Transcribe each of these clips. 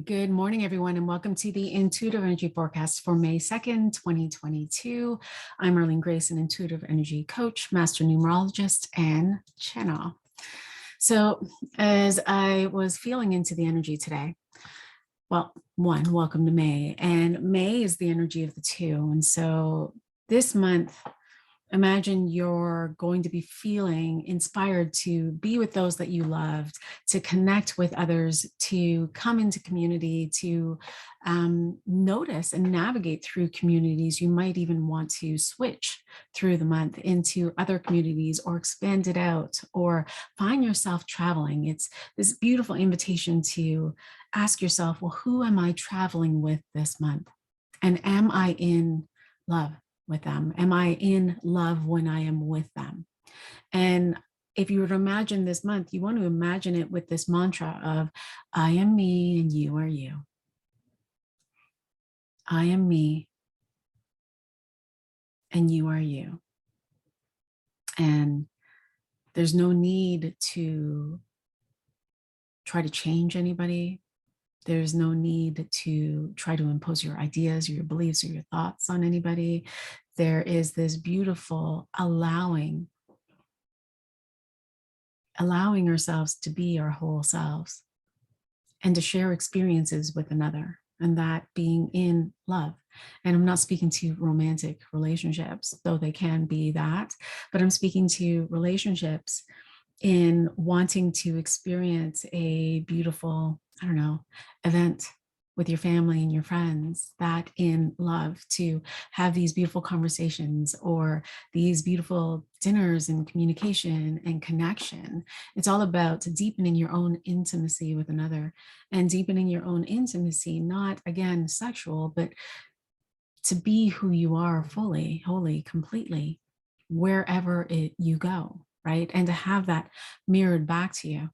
Good morning, everyone, and welcome to the Intuitive Energy Forecast for May 2nd, 2022. I'm Arlene Grace, an intuitive energy coach, master numerologist, and channel. So, as I was feeling into the energy today, well, welcome to May, and May is the energy of the two. And so this month, imagine you're going to be feeling inspired to be with those that you loved, to connect with others, to come into community, to notice and navigate through communities. You might even want to switch through the month into other communities or expand it out or find yourself traveling. It's this beautiful invitation to ask yourself, well, who am I traveling with this month? And am I in love with them? Am I in love when I am with them? And if you were to imagine this month, you want to imagine it with this mantra of, I am me and you are you. I am me and you are you. And there's no need to try to change anybody. There's no need to try to impose your ideas or your beliefs or your thoughts on anybody. There is this beautiful allowing ourselves to be our whole selves and to share experiences with another, and that being in love. And I'm not speaking to romantic relationships, though they can be that, but I'm speaking to relationships in wanting to experience a beautiful, event with your family and your friends, that in love, to have these beautiful conversations or these beautiful dinners and communication and connection. It's all about deepening your own intimacy with another, and deepening your own intimacy, not again sexual, but to be who you are fully, wholly, completely, wherever you go, right? And to have that mirrored back to you.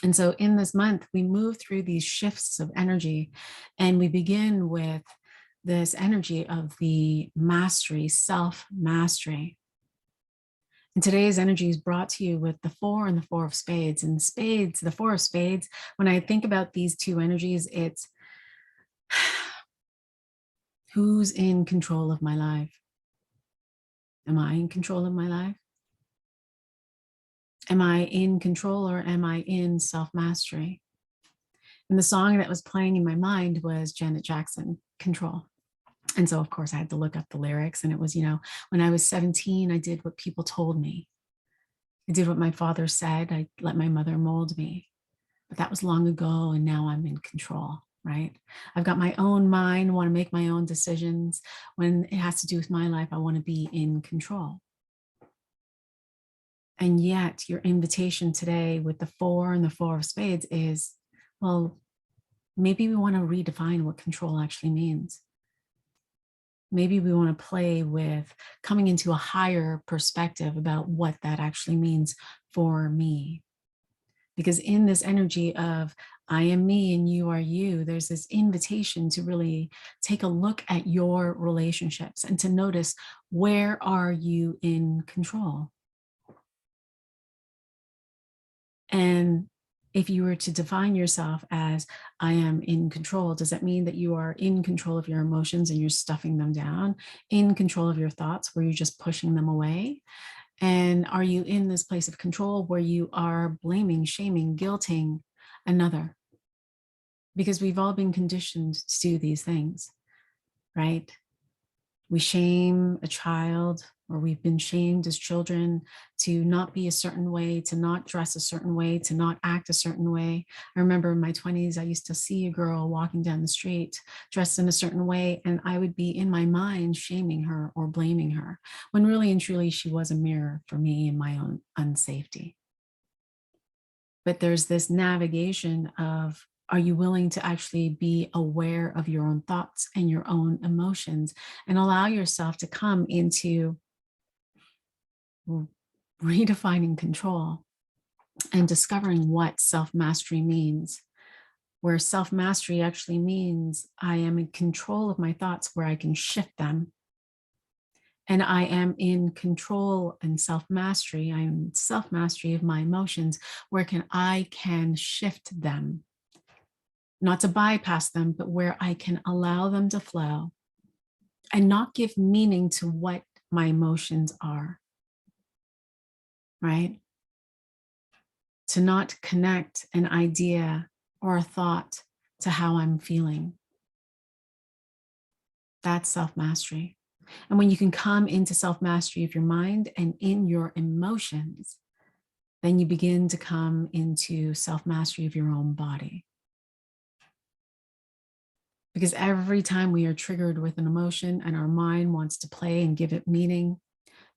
And so in this month, we move through these shifts of energy, and we begin with this energy of the mastery, self-mastery. And today's energy is brought to you with the 4 and the 4 of spades. And spades, the 4 of spades, when I think about these two energies, it's who's in control of my life? Am I in control of my life? Am I in control, or am I in self-mastery? And the song that was playing in my mind was Janet Jackson, Control. And so, of course, I had to look up the lyrics. And it was, when I was 17, I did what people told me. I did what my father said. I let my mother mold me. But that was long ago, and now I'm in control, right? I've got my own mind, want to make my own decisions. When it has to do with my life, I want to be in control. And yet your invitation today with the 4 and the 4 of spades is, well, maybe we want to redefine what control actually means. Maybe we want to play with coming into a higher perspective about what that actually means for me. Because in this energy of I am me and you are you, there's this invitation to really take a look at your relationships and to notice, where are you in control? And if you were to define yourself as I am in control, does that mean that you are in control of your emotions and you're stuffing them down, in control of your thoughts where you're just pushing them away? And are you in this place of control where you are blaming, shaming, guilting another? Because we've all been conditioned to do these things, right? We shame a child, or we've been shamed as children to not be a certain way, to not dress a certain way, to not act a certain way. I remember in my 20s, I used to see a girl walking down the street dressed in a certain way, and I would be in my mind shaming her or blaming her, when really and truly she was a mirror for me and my own unsafety. But there's this navigation of, are you willing to actually be aware of your own thoughts and your own emotions, and allow yourself to come into redefining control and discovering what self-mastery means, where self-mastery actually means I am in control of my thoughts, where I can shift them. And I am in control and self-mastery. I am in self-mastery of my emotions, where I can shift them. not to bypass them, but where I can allow them to flow and not give meaning to what my emotions are, right? To not connect an idea or a thought to how I'm feeling. That's self-mastery. And when you can come into self-mastery of your mind and in your emotions, then you begin to come into self-mastery of your own body. Because every time we are triggered with an emotion and our mind wants to play and give it meaning,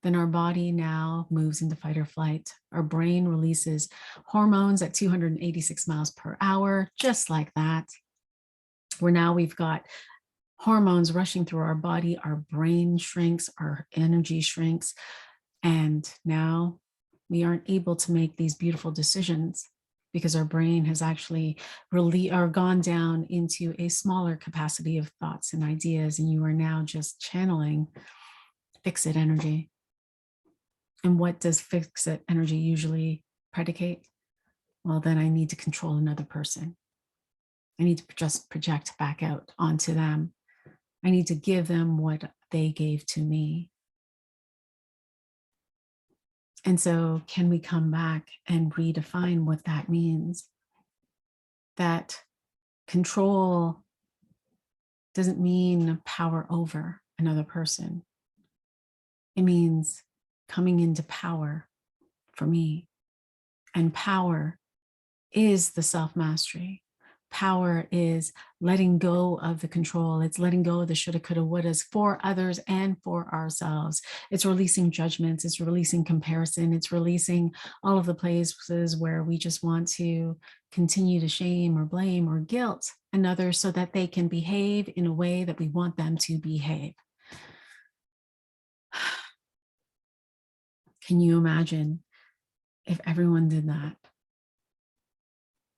then our body now moves into fight or flight. Our brain releases hormones at 286 miles per hour, just like that. Where now we've got hormones rushing through our body, our brain shrinks, our energy shrinks, and now we aren't able to make these beautiful decisions because our brain has actually really or gone down into a smaller capacity of thoughts and ideas, and you are now just channeling fix-it energy. And what does fix-it energy usually predicate? Well, then I need to control another person. I need to just project back out onto them. I need to give them what they gave to me. And so can we come back and redefine what that means? That control doesn't mean power over another person. It means coming into power for me. And power is the self-mastery. Power is letting go of the control. It's letting go of the shoulda, coulda, wouldas for others and for ourselves. It's releasing judgments. It's releasing comparison. It's releasing all of the places where we just want to continue to shame or blame or guilt another so that they can behave in a way that we want them to behave. Can you imagine if everyone did that?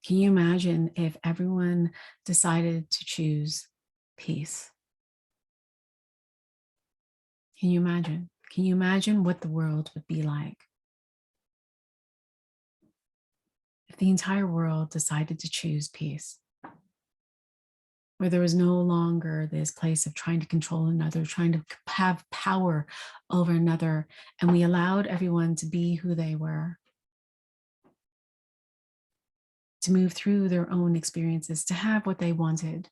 Can you imagine if everyone decided to choose peace? Can you imagine? Can you imagine what the world would be like if the entire world decided to choose peace? Where there was no longer this place of trying to control another, trying to have power over another, and we allowed everyone to be who they were, to move through their own experiences, to have what they wanted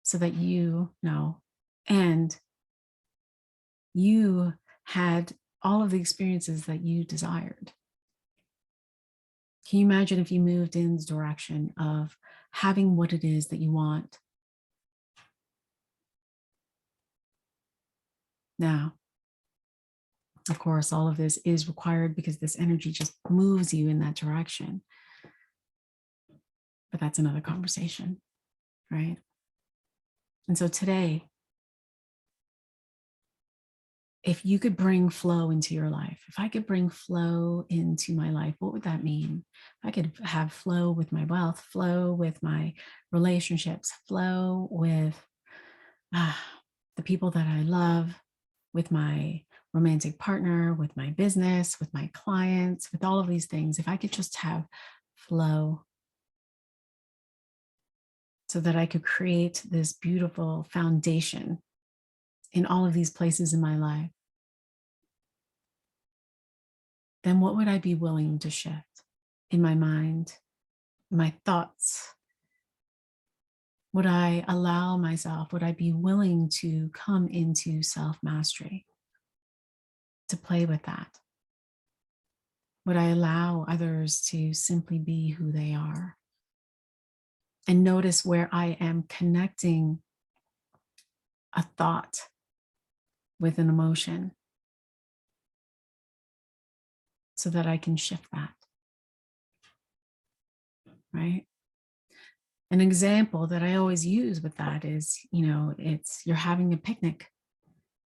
so that you know, and you had all of the experiences that you desired. Can you imagine if you moved in the direction of having what it is that you want? Now, of course, all of this is required because this energy just moves you in that direction. But that's another conversation, right? And so today, if you could bring flow into your life, if I could bring flow into my life, what would that mean? If I could have flow with my wealth, flow with my relationships, flow with the people that I love, with my romantic partner, with my business, with my clients, with all of these things, if I could just have flow so that I could create this beautiful foundation in all of these places in my life, then what would I be willing to shift in my mind, my thoughts? Would I allow myself, would I be willing to come into self-mastery, to play with that? Would I allow others to simply be who they are? And notice where I am connecting a thought with an emotion so that I can shift that, right? An example that I always use with that is, it's you're having a picnic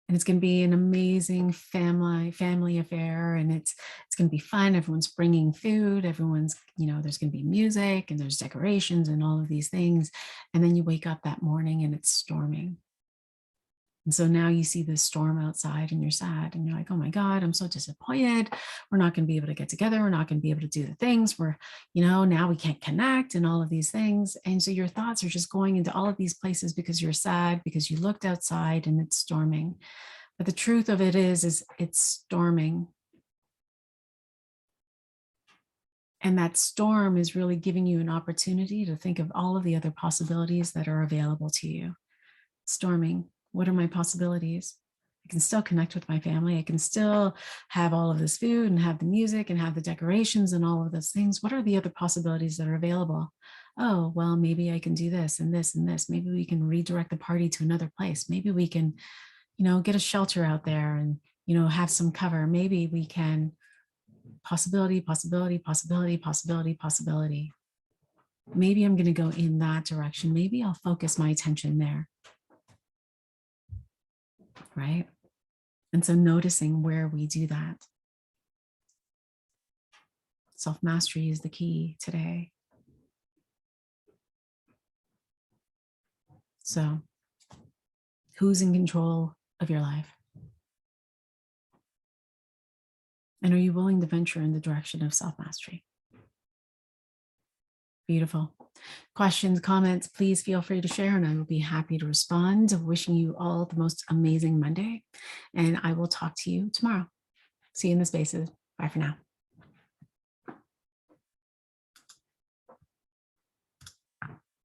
and it's going to be an amazing family affair, and it's going to be fun. Everyone's bringing food, everyone's, there's going to be music and there's decorations and all of these things. And then you wake up that morning and it's storming. And so now you see this storm outside and you're sad and you're like, oh my God, I'm so disappointed. We're not going to be able to get together. We're not going to be able to do the things. Now we can't connect and all of these things. And so your thoughts are just going into all of these places because you're sad, because you looked outside and it's storming. But the truth of it is it's storming. And that storm is really giving you an opportunity to think of all of the other possibilities that are available to you. Storming. What are my possibilities? I can still connect with my family. I can still have all of this food and have the music and have the decorations and all of those things. What are the other possibilities that are available? Oh, well, maybe I can do this and this and this. Maybe we can redirect the party to another place. Maybe we can, get a shelter out there and, have some cover. Maybe we can possibility, possibility, possibility, possibility, possibility. Maybe I'm going to go in that direction. Maybe I'll focus my attention there. Right? And so noticing where we do that. Self-mastery is the key today. So who's in control of your life? And are you willing to venture in the direction of self-mastery? Beautiful. Questions, comments, please feel free to share and I will be happy to respond. Wishing you all the most amazing Monday. And I will talk to you tomorrow. See you in the spaces. Bye for now.